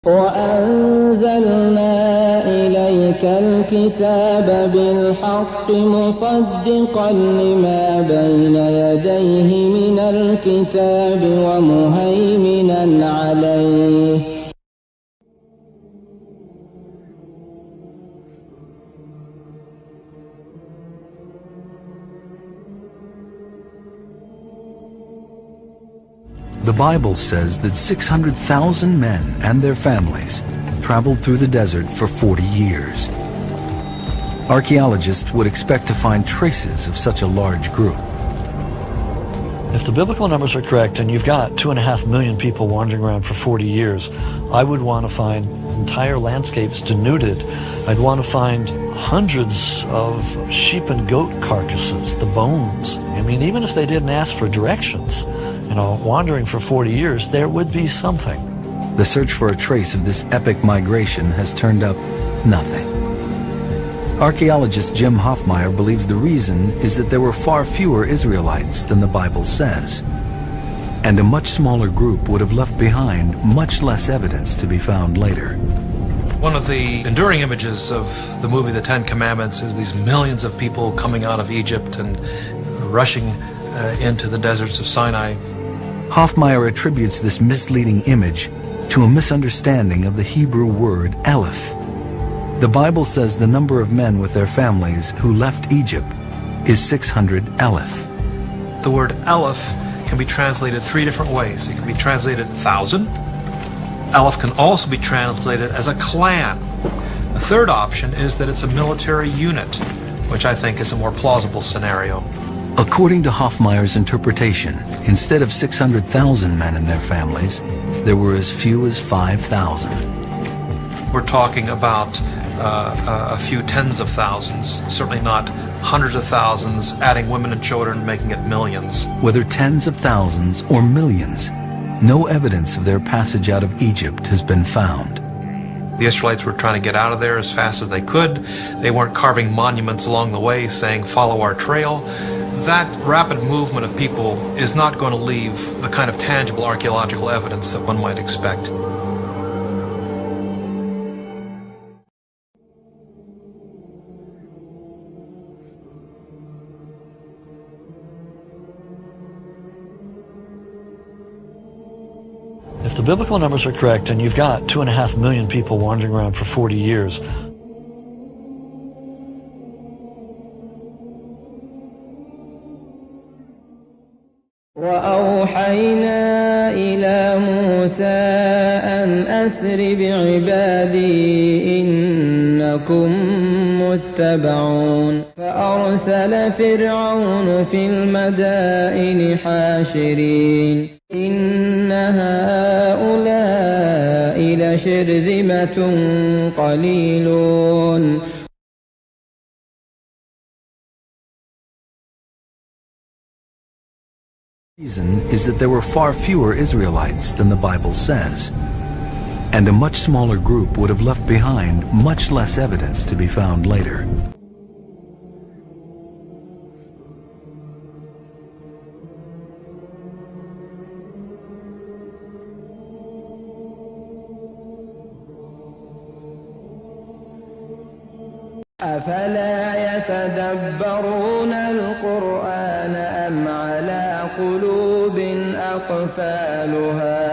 وأنزلنا إليك الكتاب بالحق مصدقا لما بين يديه من الكتاب ومهيمنا عليه. The Bible says that 600,000 men and their families traveled through the desert for 40 years. Archaeologists would expect to find traces of such a large group. If the biblical numbers are correct and you've got 2.5 million people wandering around for 40 years, I would want to find entire landscapes denuded. I'd want to find hundreds of sheep and goat carcasses, the bones. I mean, even if they didn't ask for directions, wandering for 40 years, there would be something. The search for a trace of this epic migration has turned up nothing. Archaeologist Jim Hoffmeyer believes the reason is that there were far fewer Israelites than the Bible says, and a much smaller group would have left behind much less evidence to be found later. One of the enduring images of the movie The Ten Commandments is these millions of people coming out of Egypt and rushing into the deserts of Sinai. Hoffmeyer attributes this misleading image to a misunderstanding of the Hebrew word Aleph. The Bible says the number of men with their families who left Egypt is 600 Aleph. The word Aleph can be translated three different ways. It can be translated 1,000. Aleph can also be translated as a clan. The third option is that it's a military unit, which I think is a more plausible scenario. According to Hoffmeyer's interpretation, instead of 600,000 men and their families, there were as few as 5,000. We're talking about a few tens of thousands, certainly not hundreds of thousands, adding women and children, making it millions. Whether tens of thousands or millions, no evidence of their passage out of Egypt has been found. The Israelites were trying to get out of there as fast as they could. They weren't carving monuments along the way saying, "Follow our trail." That rapid movement of people is not going to leave the kind of tangible archaeological evidence that one might expect. If the biblical numbers are correct and you've got 2.5 million people wandering around for 40 years, وأوحينا إلى موسى أن أسر بعبادي إنكم متبعون فأرسل فرعون في المدائن حاشرين إن هؤلاء لشرذمة قليلون. The reason is that there were far fewer Israelites than the Bible says, and a much smaller group would have left behind much less evidence to be found later. أفلا يتدبرون القرآن أم على قلوب أقفالها